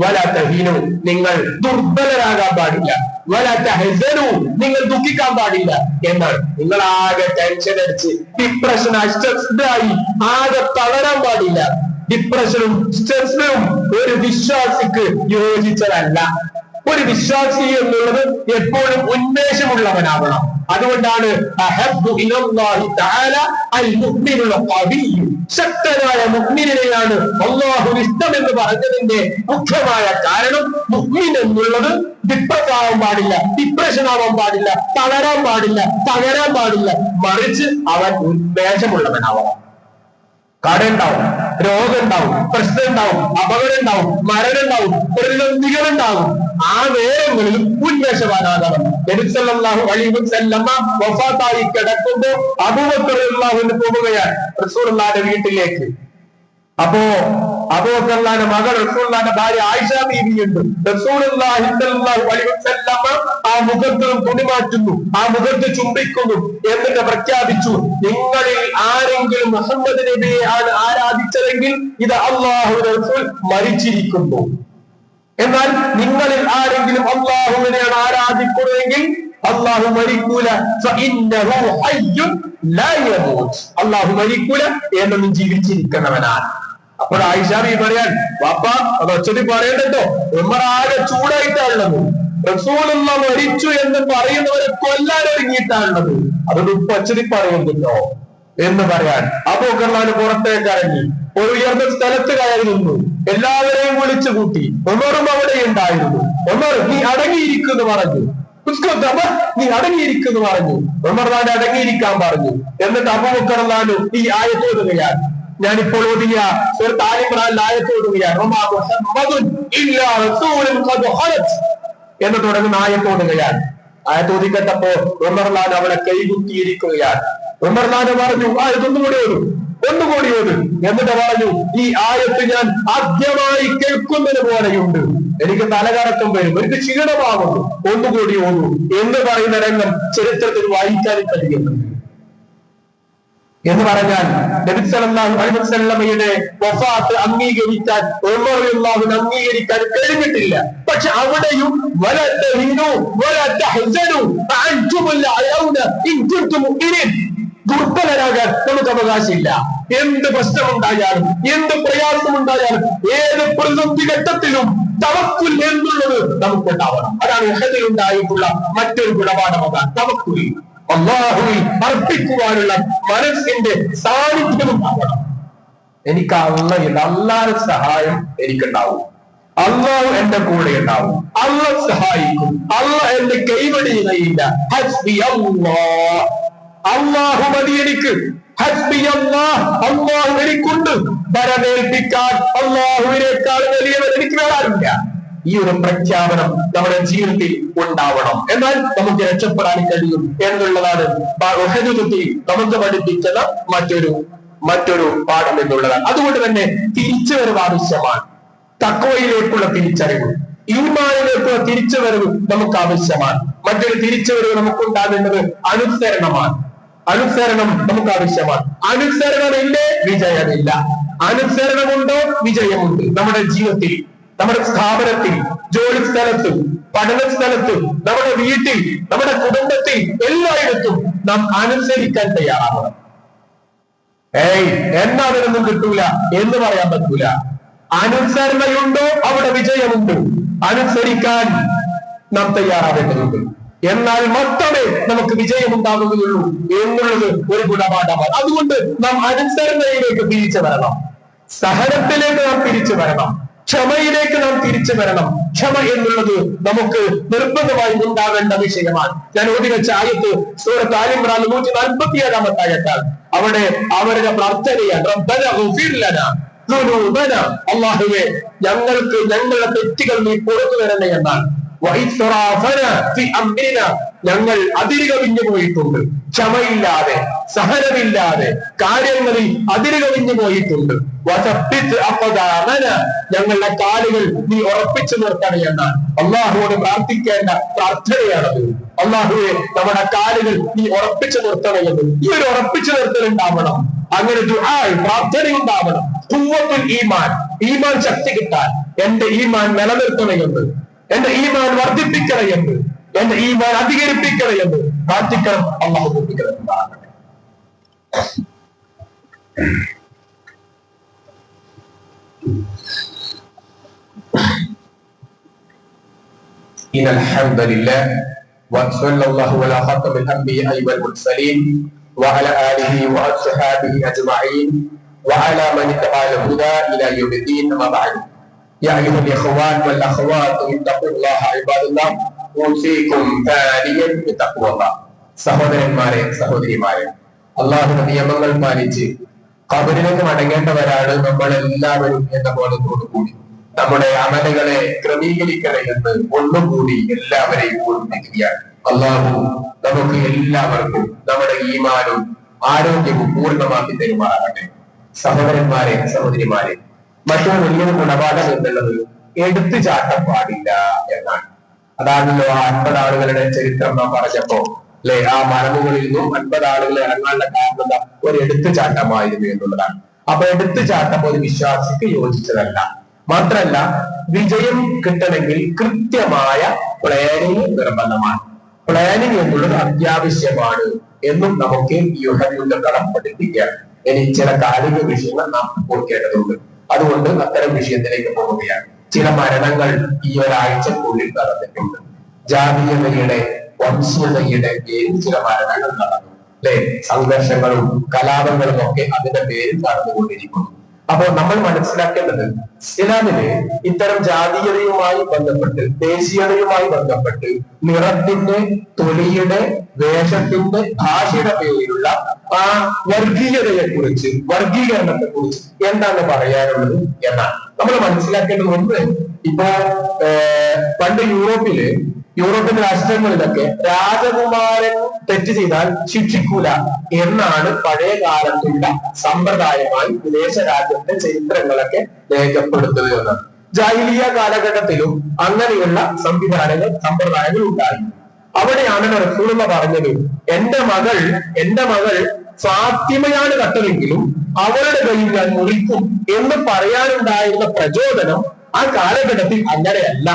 വലാ തഹീനു, നിങ്ങൾ ദുർബലരാകാൻ പാടില്ല. വലാ തഹ്സനു, നിങ്ങൾ ദുഃഖിക്കാൻ പാടില്ല എന്നാണ്. നിങ്ങൾ ആകെ ടെൻഷൻ അടിച്ച് ഡിപ്രഷൻ സ്ട്രെസ്ഡായി ആകെ തളരാൻ പാടില്ല. ഡിപ്രഷനും സ്ട്രെസ്സും ഒരു വിശ്വാസിക്ക് യോജിച്ചതല്ല. ഒരു വിശ്വാസി എന്നുള്ളത് എപ്പോഴും ഉന്മേഷമുള്ളവനാവണം. അതുകൊണ്ടാണ് ശക്തനായ മുഅ്മിനിനെയാണ് അല്ലാഹു ഇഷ്ടമെന്ന് പറഞ്ഞതിന്റെ മുഖ്യമായ കാരണം. മുഅ്മിൻ എന്നുള്ളത് ഡിപ്രസ് ആവാൻ പാടില്ല, ഡിപ്രഷൻ ആവാൻ പാടില്ല, തളരാൻ പാടില്ല, തകരാൻ പാടില്ല. മറിച്ച് അവൻ ഉന്മേഷമുള്ളവനാവണം. കട ഉണ്ടാവും, രോഗം ഉണ്ടാവും, പ്രശ്നം ഉണ്ടാവും, അപകടം ഉണ്ടാവും, മരണം ഉണ്ടാവും, പ്രതിസന്ധികൾ ഉണ്ടാവും. ആ നേരങ്ങളിൽ ഉന്മേഷവാനാകണം. നബി സല്ലല്ലാഹു അലൈഹി വസല്ലമ വഫാത്തായി കിടക്കുമ്പോ അബൂബക്കർ റളിയല്ലാഹു പോവുകയാണ് റസൂലുള്ളാഹിന്റെ വീട്ടിലേക്ക്. അപ്പോ അബൂബക്കറിന്റെ മകൾ റസൂലുള്ളാഹിന്റെ ഭാര്യ ആയിഷ ബീവിയുണ്ട്. റസൂലുള്ളാഹി സ്വല്ലല്ലാഹു അലൈഹി വസല്ലമ ആ മുഖത്ത് തുണി മാറ്റുന്നു, ആ മുഖത്ത് ചുംബിക്കുന്നു, എന്നിട്ട് പ്രഖ്യാപിച്ചു, നിങ്ങളിൽ ആരെങ്കിലും മുഹമ്മദ് നബിയെ ആണ് ആരാധിച്ചതെങ്കിൽ ഇത് അല്ലാഹുവിന്റെ റസൂൽ മരിച്ചിരിക്കുന്നു. എന്നാൽ നിങ്ങളിൽ ആരെങ്കിലും അല്ലാഹുവിനെയാണ് ആരാധിക്കുന്നതെങ്കിൽ അല്ലാഹു മരിക്കൂല. അല്ലാഹു മരിക്കൂല, എന്നൊന്നും ജീവിച്ചിരിക്കുന്നവനാണ്. അപ്പോൾ ആയിഷ ബീവി പറയാൻ, വാപ്പ അത് ഒച്ചതി പറയണ്ടോ, ഉമർ ആകെ ചൂടായിട്ടാണുള്ളത്. റസൂലുള്ള മരിച്ചു എന്ന് പറയുന്നവരെ കൊല്ലാൻ ഒരുങ്ങിയിട്ടാണുള്ളത്. അതൊന്നും ഇപ്പൊ ഒച്ചതി പറയുന്നുണ്ടോ എന്ന് പറയാൻ അബൂബക്കർ പുറത്തേക്ക് ഇറങ്ങി ഒരു ഉയർന്ന സ്ഥലത്ത് കയറി നിന്നു. എല്ലാവരെയും വിളിച്ചു കൂട്ടി. ഉമറും അവിടെ ഉണ്ടായിരുന്നു. ഉമർ, നീ അടങ്ങിയിരിക്കുന്നു പറഞ്ഞു. നീ അടങ്ങിയിരിക്കുന്നു പറഞ്ഞു. ഉമർ താൻ അടങ്ങിയിരിക്കാൻ പറഞ്ഞു. എന്നിട്ട് അബൂബക്കർ ഈ ആയത്ത് ഓതുകയാണ്. ഞാനിപ്പോൾ ഓതിയ സൂറത്ത് ആൽ ഇംറാനിൽ ആയത്ത് ഓതുകയാണ്. വമാ മുഹമ്മദുൻ ഇല്ലാ റസൂലുൻ ഖദ് ഖലത് എന്ന് തുടങ്ങുന്ന ആയത്ത് ഓതുകയാണ്. ആയത്ത് ഓതിക്കട്ടപ്പോ ഉമർ അവിടെ കൈകുത്തിയിരിക്കുകയാണ്. ഉമർ പറഞ്ഞു, ആയത്തൊന്നുകൂടി ഓതും, ഒന്നുകൂടി ഓതും. എന്നിട്ട് പറഞ്ഞു, ഈ ആയത്ത് ഞാൻ ആദ്യമായി കേൾക്കുന്നത് പോലെയുണ്ട്, എനിക്ക് തലകറക്കം വരും, എനിക്ക് ക്ഷീണമാകുന്നു, ഒന്നുകൂടി ഓതും എന്ന് പറയുന്ന രംഗം ചരിത്രത്തിൽ വായിക്കാൻ കഴിയുന്നുണ്ട്. എന്ന് പറഞ്ഞാൽ നബി സല്ലല്ലാഹു അലൈഹി വസല്ലമയുടെ വഫാത്ത് അംഗീകരിക്കാൻ ഉമർ റളിയല്ലാഹു അംഗീകരിക്കാൻ കഴിഞ്ഞിട്ടില്ല. പക്ഷെ അവിടെയും വലാ തഹീനു വലാ തഹ്സനു വഅൻതുമുൽ അലൗന ഇൻ കുൻതും മുഅ്മിനീൻ, ദുർബലരാകാൻ നമുക്ക് അവകാശമില്ല. എന്ത് പ്രശ്നമുണ്ടായാലും, എന്ത് പ്രയാസമുണ്ടായാലും, ഏത് പ്രതിസന്ധി ഘട്ടത്തിലും തവക്കുൽ എന്നുള്ളത് നമുക്കുണ്ടാവണം. അതാണ് ഉഹദിലുണ്ടായിട്ടുള്ള മറ്റൊരു ഗുണപാഠം. അതാണ് തവക്കുൽ. അല്ലാഹുവിൽ അർപ്പിക്കുവാനുള്ള മനസ്സിന്റെ സാന്നിധ്യം ഉണ്ടാവണം. എനിക്ക് അള്ളയുണ്ട്, അള്ളാഹുവിന്റെ സഹായം എനിക്കുണ്ടാവും, അള്ളാഹു എന്റെ കൂടെ ഉണ്ടാവും, അള്ളാഹ് സഹായിക്കും, അള്ളാഹ് എന്റെ കൈവടിയുകയില്ല. ഹസ്ബി അല്ലാഹ്, അള്ളാഹു മതി എനിക്ക്. ഹസ്ബി അല്ലാഹ്, അള്ളാഹു എനിക്കുണ്ട്. വരവേൽപ്പിക്കാൻ അള്ളാഹുവിനേക്കാൾ വലിയവർ എനിക്ക് വരാറില്ല. ഈ ഒരു പ്രഖ്യാപനം നമ്മുടെ ജീവിതത്തിൽ ഉണ്ടാവണം. എന്നാൽ നമുക്ക് രക്ഷപ്പെടാൻ കഴിയും എന്നുള്ളതാണ് നമുക്ക് പഠിപ്പിക്കുന്ന മറ്റൊരു പാഠം എന്നുള്ളതാണ്. അതുകൊണ്ട് തന്നെ തിരിച്ചുവരവ് ആവശ്യമാണ്. തഖ്വയിലേക്കുള്ള തിരിച്ചറിവ്, ഈമാനിലേക്കുള്ള തിരിച്ചുവരവ് നമുക്ക് ആവശ്യമാണ്. മറ്റൊരു തിരിച്ചുവരവ് നമുക്കുണ്ടാകേണ്ടത് അനുസരണമാണ്. അനുസരണം നമുക്ക് ആവശ്യമാണ്. അനുസരണമില്ലേ വിജയമില്ല. അനുസരണമുണ്ടോ വിജയമുണ്ട്. നമ്മുടെ ജീവിതത്തിൽ, നമ്മുടെ സ്ഥാപനത്തിൽ, ജോലി സ്ഥലത്ത്, പഠന സ്ഥലത്ത്, നമ്മുടെ വീട്ടിൽ, നമ്മുടെ കുടുംബത്തിൽ, എല്ലായിടത്തും നാം അനുസരിക്കാൻ തയ്യാറാവണം. എന്നാ അതിനൊന്നും കിട്ടൂല എന്ന് പറയാൻ പറ്റൂല. അനുസരണയുണ്ടോ അവിടെ വിജയമുണ്ട്. അനുസരിക്കാൻ നാം തയ്യാറാവേണ്ടതുണ്ട്. എന്നാൽ മാത്രമേ നമുക്ക് വിജയമുണ്ടാകുകയുള്ളൂ എന്നുള്ളത് ഒരു ഗുണപാഠമാണ്. അതുകൊണ്ട് നാം അനുസരണയിലേക്ക് തിരിച്ചു വരണം. സഹനത്തിലേക്ക് നാം തിരിച്ചു വരണം. ക്ഷമയിലേക്ക് നാം തിരിച്ചു വരണം. ക്ഷമ എന്നുള്ളത് നമുക്ക് നിർബന്ധമായി ഉണ്ടാകേണ്ട വിഷയമാണ്. ഞാൻ ഓതി വെച്ച ആയത്ത് സൂറത്ത് ആൽ ഇംറാൻ 147-ാമത്തെ ആയത്താണ്. അവിടെ അവരുടെ പ്രാർത്ഥനയാണ് റബ്ബനാ ഗഫിർ ലനാ ദുനൂബനാ, അല്ലാഹുവേ ഞങ്ങൾക്ക് ഞങ്ങളുടെ തെറ്റുകൾ നീ പുറത്തു തരണേ എന്നാണ്. ഞങ്ങൾ അതിരുകവിഞ്ഞു പോയിട്ടുണ്ട്, ക്ഷമയില്ലാതെ, സഹനമില്ലാതെ കാര്യങ്ങളിൽ അതിരുകവിഞ്ഞു പോയിട്ടുണ്ട്. ഞങ്ങളുടെ കാലുകൾ നീ ഉറപ്പിച്ചു നിർത്തണേ എന്നാണ്. അള്ളാഹുവോട് പ്രാർത്ഥിക്കേണ്ട പ്രാർത്ഥനയാണത്. അള്ളാഹുവെ നമ്മുടെ കാലുകൾ നീ ഉറപ്പിച്ചു നിർത്തണമെന്ന്. ഈ ഒരു ഉറപ്പിച്ചു നിർത്തൽ ഉണ്ടാവണം. അങ്ങനെ പ്രാർത്ഥന ഉണ്ടാവണം. ഖുവ്വത്തുൽ ഈമാൻ, ഈമാൻ ശക്തി കിട്ടാൻ, എന്റെ ഈമാൻ നിലനിർത്തണമെന്ന്, എന്റെ ഈമാൻ വർദ്ധിപ്പിക്കണമെന്ന്, എന്റെ ഈമാൻ അധികരിപ്പിക്കണമെന്ന് പ്രാർത്ഥിക്കണം. അള്ളാഹു വർദ്ധിക്കണമെന്നാകട്ടെ. إن الحمد لله وصلى الله على خاتم الأنبياء والمرسلين وعلى آله وأصحابه أجمعين وعلى من اتبع الهدى إلى يوم الدين. أما بعد يا أيها الإخوان والأخوات اتقوا الله عباد الله أوصيكم ثانيا بتقوى الله. സഹോദരന്മാരെ, സഹോദരിമാരെ, അള്ളാഹുവിന്റെ നിയമങ്ങൾ പാലിച്ച് ഖബറിലേക്ക് മടങ്ങേണ്ടവരാണ് നമ്മൾ എല്ലാവരും എന്ന ബോധത്തോടുകൂടി നമ്മുടെ അമലുകളെ ക്രമീകരിക്കണമെന്ന് ഒന്നുകൂടി എല്ലാവരെയും ഓർമ്മിപ്പിക്കുകയാണ്. അള്ളാഹു നമുക്ക് എല്ലാവർക്കും നമ്മുടെ ഈമാനും ആരോഗ്യവും പൂർണ്ണമാക്കി തരുമാറാകട്ടെ. സഹോദരന്മാരെ, സഹോദരിമാരെ, മറ്റൊരു വലിയൊരു ഗുണപാഠം എന്നുള്ളത് എടുത്തുചാട്ടം പാടില്ല എന്നാണ്. അതാണല്ലോ ആ 50 ആളുകളുടെ ചരിത്രം നാം പറഞ്ഞപ്പോ അല്ലെ, ആ മലമുകളിൽ നിന്നും 50 ആളുകൾ ഇറങ്ങാനുള്ള കാരണം ഒരു എടുത്തുചാട്ടമായിരുന്നു എന്നുള്ളതാണ്. അപ്പൊ എടുത്തുചാട്ടം ഒരു വിശ്വാസിക്ക് യോജിച്ചതല്ല. മാത്രല്ല, വിജയം കിട്ടണമെങ്കിൽ കൃത്യമായ പ്ലാനിങ് നിർബന്ധമാണ്. പ്ലാനിങ് എന്നുള്ളത് അത്യാവശ്യമാണ് എന്നും നമുക്ക് ഈ ഉഹദിന്റെ കടം പഠിപ്പിക്കുകയാണ്. ഇനി ചില കാലിക വിഷയങ്ങൾ നാം ഓർക്കേണ്ടതുണ്ട്. അതുകൊണ്ട് അത്തരം വിഷയത്തിലേക്ക് പോവുകയാണ്. ചില മരണങ്ങൾ ഈ ഒരാഴ്ചക്കുള്ളിൽ നടന്നിട്ടുണ്ട്. ജാതീയതയുടെ, വംശീയതയുടെ പേരിൽ ചില മരണങ്ങൾ നടന്നു അല്ലെ. സംഘർഷങ്ങളും കലാപങ്ങളും ഒക്കെ അതിന്റെ പേരിൽ നടന്നുകൊണ്ടിരിക്കുന്നു. അപ്പോൾ നമ്മൾ മനസ്സിലാക്കേണ്ടത്, ഇസ്ലാമില് ഇത്തരം ജാതീയതയുമായി ബന്ധപ്പെട്ട്, ദേശീയതയുമായി ബന്ധപ്പെട്ട്, നിറത്തിന്റെ, തൊലിയുടെ, വേഷത്തിന്റെ, ഭാഷയുടെ പേരിലുള്ള ആ വർഗീയതയെ കുറിച്ച്, വർഗീകരണത്തെ കുറിച്ച് എന്താണ് പറയാനുള്ളത് എന്നാണ് നമ്മൾ മനസ്സിലാക്കേണ്ടത്. ഒന്ന്, ഇപ്പോ പണ്ട് യൂറോപ്യൻ രാഷ്ട്രങ്ങളിലൊക്കെ രാജകുമാരൻ തെറ്റ് ചെയ്താൽ ശിക്ഷിക്കൂല എന്നാണ് പഴയ കാലത്തുള്ള സമ്പ്രദായമായി വിദേശ രാജ്യത്തെ ചരിത്രങ്ങളൊക്കെ രേഖപ്പെടുത്തുന്നത് എന്നാണ്. ജാഹിലിയ്യ കാലഘട്ടത്തിലും അങ്ങനെയുള്ള സമ്പ്രദായങ്ങൾ ഉണ്ടായി. അവിടെയാണ് റസൂലുള്ളാഹി പറഞ്ഞത്, എന്റെ മകൾ ഫാത്തിമയാണ് കട്ടതെങ്കിലും അവളുടെ കയ്യിൽ ഞാൻ മുറിക്കും എന്ന് പറയാനുണ്ടായിരുന്ന പ്രചോദനം ആ കാലഘട്ടത്തിൽ അങ്ങനെയല്ല.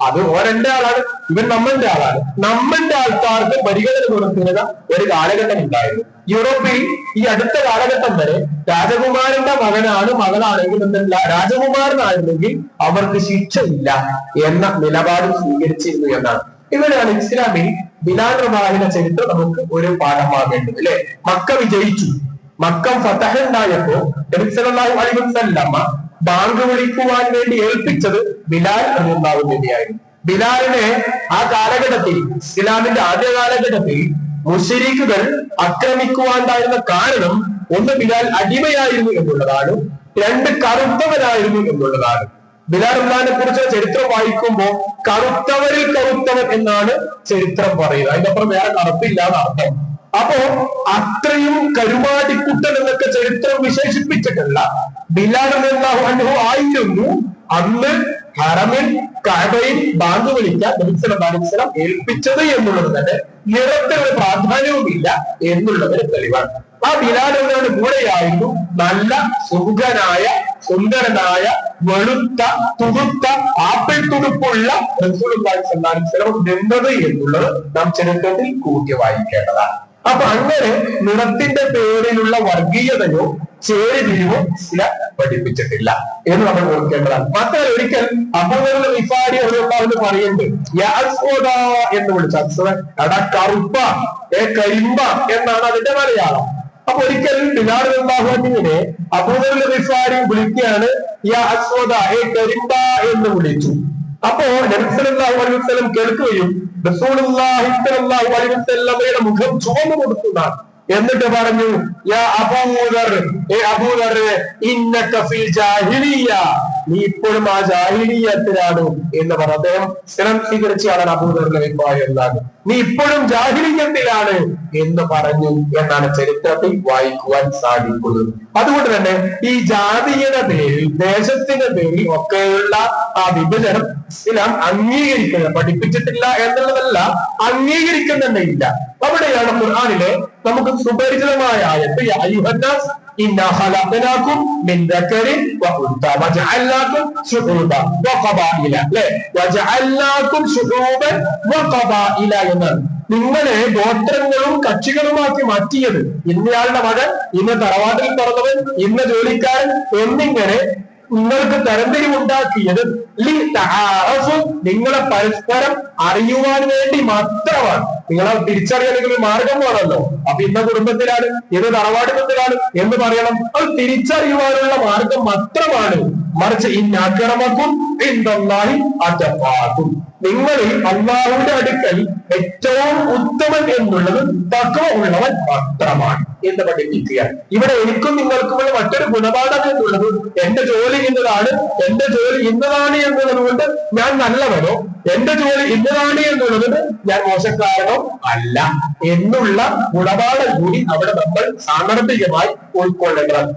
അത് ഓരെന്റെ ആളാണ്, ഇവൻ നമ്മന്റെ ആളാണ്. നമ്മന്റെ ആൾക്കാർക്ക് പരിഗണന കൊടുക്കുന്ന ഒരു കാലഘട്ടം ഉണ്ടായിരുന്നു യൂറോപ്പിൽ. ഈ അടുത്ത കാലഘട്ടം വരെ രാജകുമാരന്റെ മകളാണെങ്കിൽ എന്തല്ല, രാജകുമാരനായിരുന്നെങ്കിൽ അവർക്ക് ശിക്ഷയില്ല എന്ന നിലപാട് സ്വീകരിച്ചിരുന്നു എന്നാണ്. ഇവിടെയാണ് ഇസ്ലാമിൽ ബിലാൽ റബാഹിന്റെ ചരിത്രം നമുക്ക് ഒരു പാഠമാകേണ്ടത് അല്ലെ. മക്ക വിജയിച്ചു, മക്ക ഫതഹ് ഉണ്ടായപ്പോ നബി സല്ലല്ലാഹു അലൈഹി വസല്ലമ ബാങ്ക് വിളിക്കുവാൻ വേണ്ടി ഏൽപ്പിച്ചത് ബിലാൽ റളിയല്ലാഹു അൻഹുവിനെയായിരുന്നു. ബിലാലിനെ ആ കാലഘട്ടത്തിൽ, ഇസ്ലാമിന്റെ ആദ്യ കാലഘട്ടത്തിൽ മുശ്രിക്കുകൾ ആക്രമിക്കുവാനുണ്ടായിരുന്ന കാരണം ഒന്ന് ബിലാൽ അടിമയായിരുന്നു എന്നുള്ളതാണ്, രണ്ട് കറുത്തവനായിരുന്നു എന്നുള്ളതാണ്. ബിലാൽ റളിയല്ലാഹുവിനെ കുറിച്ചുള്ള ചരിത്രം വായിക്കുമ്പോൾ കറുത്തവരിൽ കറുത്തവൻ എന്നാണ് ചരിത്രം പറയുന്നത്. അതിന്റെ അപ്പുറം വേറെ കറുപ്പില്ല എന്നർത്ഥം. അപ്പോ അത്രയും കരുമാടിക്കുട്ടൻ എന്നൊക്കെ ചരിത്രം വിശേഷിപ്പിച്ചിട്ടുള്ള ബിലാൽ റളിയല്ലാഹു അൻഹു ആയിരുന്നു അന്ന് ഹറമിൽ കഅബയിൽ ബാങ്ക് വിളിക്കാൻ നബി സല്ലല്ലാഹു അലൈഹി വസല്ലം ഏൽപ്പിച്ചത് എന്നുള്ളത് തന്നെ നിറത്തിന് ഒരു പ്രാധാന്യവുമില്ല എന്നുള്ളതൊരു തെളിവാണ്. ആ ബിലാൽ റളിയല്ലാഹു കൂടെയായിരുന്നു നല്ല സുഖനായ സുന്ദരനായ വെളുത്ത തുടുത്ത ആപ്പിൾ തുടുപ്പുള്ള റസൂലുള്ളാഹി സ്വല്ലല്ലാഹു അലൈഹി വസല്ലം നിന്നത് എന്നുള്ളത് നാം ചരിത്രത്തിൽ കൂട്ടി വായിക്കേണ്ടതാണ്. അപ്പൊ അങ്ങനെ നിറത്തിന്റെ പേരിലുള്ള വർഗീയതയോ ചേരിതിരിവോ ഇസ്ലാം പഠിപ്പിച്ചിട്ടില്ല എന്ന് നമ്മൾ നോക്കേണ്ടതാണ്. മാത്രമല്ല ഒരിക്കൽ അബൂദർ ഗിഫാരി എന്ന് പറയുന്നുണ്ട്, എന്ന് വിളിച്ച എടാ കറുപ്പ, കരിമ്പ എന്നാണ് അതിന്റെ മലയാളം. അപ്പൊ ഒരിക്കൽ ബിലാൽ റളിയല്ലാഹു അൻഹുവിനെ അബൂദർ ഗിഫാരി വിളിക്കുകയാണ്, യാ അസ്വദ, കരിമ്പ എന്ന് വിളിച്ചു. അപ്പോ നബി സല്ലല്ലാഹു അലൈഹി വസല്ലം കേൾക്കുകയും റസൂലുള്ളാഹി സ്വല്ലല്ലാഹു അലൈഹി വസല്ലമയുടെ മുഖം ചുവന്നു കൊടുക്കുന്നതാണ്. എന്നിട്ട് പറഞ്ഞു, യാ അബൂദർ, അബൂദർ, ഇന്നക ഫിൽ ജാഹിലിയ്യ, നീ ഇപ്പോഴും ആ ജാഹിലിയ്യത്തിലാണ് എന്ന് പറഞ്ഞു. അദ്ദേഹം സ്ഥലം സ്വീകരിച്ചാണ് അബൂദറിന്റെ അഭിപ്രായം എന്താണ്, നീ ഇപ്പോഴും ജാഹിലിയ്യത്തിലാണ് എന്ന് പറഞ്ഞു എന്നാണ് ചരിത്രത്തിൽ വായിക്കുവാൻ സാധിക്കുന്നത്. അതുകൊണ്ട് തന്നെ ഈ ജാതിയുടെ പേരിൽ, ദേശത്തിന്റെ പേരിൽ ഒക്കെയുള്ള ആ വിഭജനം ഇസ്ലാം അംഗീകരിക്കുന്നത്, പഠിപ്പിച്ചിട്ടില്ല എന്നുള്ളതല്ല, അംഗീകരിക്കുന്നുണ്ടില്ല. അവിടെയാണ് ഖുർആനിലെ നമുക്ക് സുപരിചിതമായ ആയത്ത്, യാ അയ്യുഹന്നാസ് ഇന്നാ ഖലഖനാകും മിൻ ദക്കറിൻ വഉൻത വജഅൽനാകും ശുഊബൻ വഖബായില, അല്ലേ? വജഅൽനാകും ശുഊബൻ വഖബായില എന്നാണ്. നിങ്ങളെ ഗോത്രങ്ങളും കക്ഷികളുമാക്കി മാറ്റിയത്, ഇന്നയാളുടെ മകൻ, ഇന്ന് തറവാട്ടിൽ പിറന്നവൻ, ഇന്ന് ജോലിക്കാരൻ എന്നിങ്ങനെ നിങ്ങൾക്ക് തരംതിരിവുണ്ടാക്കിയത് നിങ്ങളെ പരസ്പരം അറിയുവാൻ വേണ്ടി മാത്രമാണ്. നിങ്ങളെ തിരിച്ചറിയണമെങ്കിൽ ഒരു മാർഗം വേണമല്ലോ. അപ്പൊ ഇന്ന കുടുംബത്തിലാണ്, ഇന്ന് തറവാടിനത്തിലാണ് എന്ന് പറയണം. അത് തിരിച്ചറിയുവാനുള്ള മാർഗം മാത്രമാണ്. മറിച്ച് ഇന്നക്രമക്കും ഇന്ദല്ലാഹി അത്ഖാകും, നിങ്ങളിൽ അല്ലാഹുവിന്റെ അടുക്കൽ ഏറ്റവും ഉത്തമൻ എന്നുള്ളത് തഖ്വ ഉള്ളവൻ മാത്രമാണ് എന്ന് പഠിപ്പിക്കുക. ഇവിടെ എനിക്കും നിങ്ങൾക്കുമുള്ള മറ്റൊരു ഗുണപാഠം എന്നുള്ളത്, എന്റെ ജോലി ഇന്നതാണ്, എന്റെ ജോലി ഇന്നതാണ് എന്നുള്ളത് കൊണ്ട് ഞാൻ നല്ലവനോ, എന്റെ ജോലി ഇന്നതാണ് എന്നുള്ളത് ഞാൻ മോശക്കാരനോ അല്ല എന്നുള്ള ഗുണപാഠം കൂടി അവിടെ നമ്മൾ സാന്ദർഭികമായി ഉൾക്കൊള്ളേണ്ടതാണ്.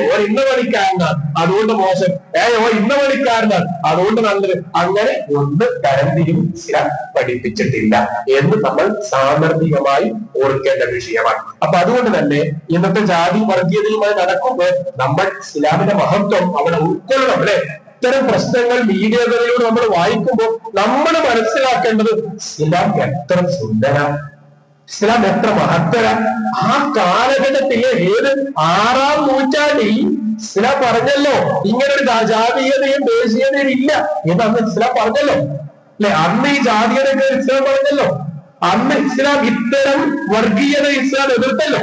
ഓ ഇന്ന പണിക്കാരനാണ് അതുകൊണ്ട് മോശം, ഓ ഇന്ന പണിക്കാരനാണ് അതുകൊണ്ട് നല്ലത്, അങ്ങനെ ഒന്ന് തരംതിരിവ് ഇസ്ലാം പഠിപ്പിച്ചിട്ടില്ല എന്ന് നമ്മൾ സാന്ദർഭികമായി ഓർക്കേണ്ട വിഷയമാണ്. അപ്പൊ അതുകൊണ്ട് തന്നെ ഇന്നത്തെ ജാതി വർഗീയതയുമായി നടക്കുമ്പോൾ നമ്മൾ ഇസ്ലാമിന്റെ മഹത്വം അവിടെ ഉൾക്കൊള്ളണം, അല്ലെ? ഇത്തരം പ്രശ്നങ്ങൾ മീഡിയകളിലൂടെ നമ്മൾ വായിക്കുമ്പോൾ നമ്മൾ മനസ്സിലാക്കേണ്ടത് ഇസ്ലാം എത്ര സുന്ദര, ഇസ്ലാം എത്ര മഹത്തര. ആ കാലഘട്ടത്തിലെ ഏത് 6-ാം നൂറ്റാണ്ടിൽ ഇസ്ലാം പറഞ്ഞല്ലോ ഇങ്ങനൊരു ജാതീയതയും ദേശീയതയും ഇല്ല എന്ന് അന്ന് ഇസ്ലാം പറഞ്ഞല്ലോ, അല്ലെ? അന്ന് ഈ ജാതീയതയൊക്കെ ഇസ്ലാം പറഞ്ഞല്ലോ. അന്ന് ഇസ്ലാം ഇത്തരം വർഗീയത ഇസ്ലാം എതിർത്തല്ലോ.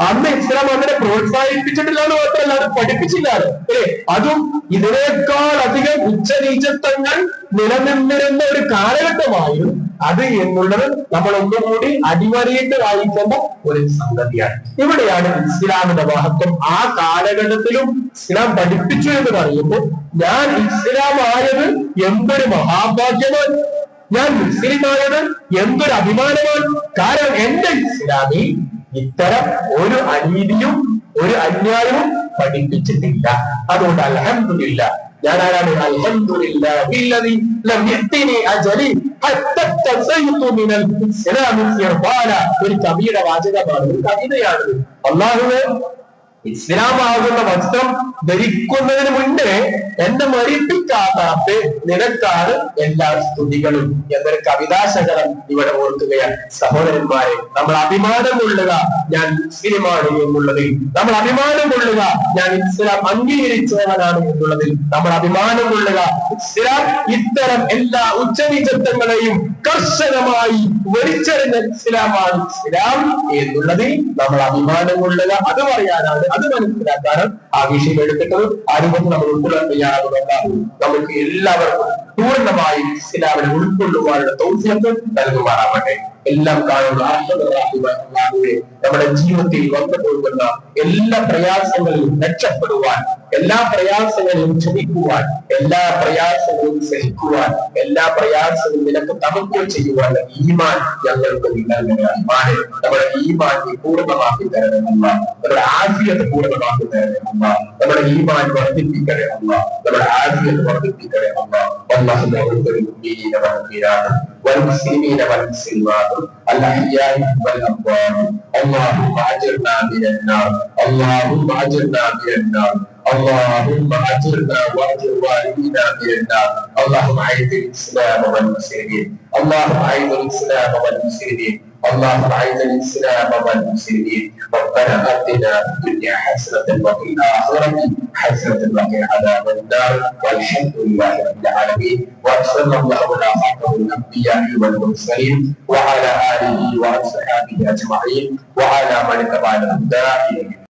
അന്ന് ഇസ്ലാം അങ്ങനെ പ്രോത്സാഹിപ്പിച്ചിട്ടില്ല എന്ന് മാത്രമല്ല, അത് പഠിപ്പിച്ചില്ലാലോ, അല്ലേ? അതും ഇതിനേക്കാൾ അധികം ഉച്ചനീചത്വങ്ങൾ നിലനിന്നിരുന്ന ഒരു കാലഘട്ടമായിരുന്നു അത് എന്നുള്ളത് നമ്മൾ ഒന്നുകൂടി അടിവരയിട്ട് വായിക്കേണ്ട ഒരു സംഗതിയാണ്. ഇവിടെയാണ് ഇസ്ലാമിന്റെ മഹത്വം. ആ കാലഘട്ടത്തിലും ഇസ്ലാം പഠിപ്പിച്ചു എന്ന് പറയുമ്പോൾ ഞാൻ ഇസ്ലാം ആയത് എന്തൊരു മഹാഭാഗ്യമാണ്, ഞാൻ മുസ്ലിമായത് എന്തൊരു അഭിമാനമാണ്. കാരണം എന്റെ ഇസ്ലാമിൽ ഇത്തരം ഒരു അനീതിയും ഒരു അന്യായവും പഠിപ്പിച്ചിട്ടില്ല. അതുകൊണ്ട് അൽഹംദുലില്ലാഹ്, ഞാൻ ആരാണ്? അൽഹംദുലില്ലാഹി അല്ലദീ ലം യഅ്തിനി അജലി ഹത്താ തസയ്തു മിനൽ ഇസ്ലാമി ഇർഫാന. ഒരു കവിയുടെ വാചകമാണ്, ഒരു കവിതയാണ്. അല്ലാഹുവേ, ഇസ്ലാമാകുന്ന വസ്ത്രം ധരിക്കുന്നതിന് മുന്നേ എന്നെ മരിപ്പിക്കാത്ത നിനക്കാണ് എല്ലാ സ്തുതികളും എന്നൊരു കവിതാശകലം ഇവിടെ ഓർക്കുകയാണ്. സഹോദരന്മാരെ, നമ്മൾ അഭിമാനം കൊള്ളുക ഞാൻ മുസ്ലിമാണ് എന്നുള്ളതിൽ, നമ്മൾ അഭിമാനം കൊള്ളുക ഞാൻ ഇസ്ലാം അംഗീകരിച്ചവനാണ് എന്നുള്ളതിൽ നമ്മൾ അഭിമാനം കൊള്ളുക. ഇസ്ലാം ഇത്തരം എല്ലാ ഉച്ചനീചത്വങ്ങളെയും കർശനമായി വലിച്ചെറിഞ്ഞ ഇസ്ലാമാണ് ഇസ്ലാം എന്നുള്ളതിൽ നമ്മൾ അഭിമാനം കൊള്ളുക. അത് പറയാനാണ്, അത് മനസ്സിലാക്കാനും ആ വിഷയം എടുത്തിട്ടത്. ആരും നമ്മൾ ഉൾക്കൊള്ളാൻ തയ്യാറാകുന്നില്ല. നമുക്ക് എല്ലാവർക്കും പൂർണ്ണമായി ഇസ്ലാമിനെ ഉൾക്കൊള്ളുവാനുള്ള തൗഫീഖ് നൽകുമാറാവട്ടെ. എല്ലാം കാണുന്ന നമ്മുടെ ജീവിതത്തിൽ വന്നു പോകുന്ന എല്ലാ പ്രയാസങ്ങളിലും രക്ഷപ്പെടുവാൻ, എല്ലാ പ്രയാസങ്ങളെയും ക്ഷമിക്കുവാൻ, എല്ലാ പ്രയാസങ്ങളും സഹിക്കുവാൻ, എല്ലാ പ്രയാസങ്ങളും നിനക്ക് തവക്കുൽ ചെയ്യുവാൻ ഈമാൻ ഞങ്ങൾക്ക് ഈമാനെ നമ്മുടെ ഈമാൻ പൂർണ്ണമാക്കി തരണമല്ല, നമ്മുടെ ആഫിയത്ത് പൂർണ്ണമാക്കി തരണമല്ല, നമ്മുടെ ഈമാൻ വർദ്ധിപ്പിക്കണമല്ല, നമ്മുടെ ആഫിയത്ത് വർദ്ധിപ്പിക്കണമല്ല. والله يغفر للمؤمنين والمؤمنات والمسلمين والمسلمات الأحياء والأموات. اللهم أجرنا من النار، اللهم أجرنا من النار، اللهم أجرنا وأجر والدينا من النار. اللهم أعز الإسلام والمسلمين، اللهم أعز الإسلام والمسلمين، اللهم أعز الإسلام والمسلمين. ربنا آتنا في الدنيا حسنة وفي الآخرة حسنة وقنا عذاب النار. والحمد لله رب العالمين، وصلى الله على خاتم الأنبياء والمرسلين وعلى آله وأصحابه أجمعين وعلى من تبع الهدى إليه.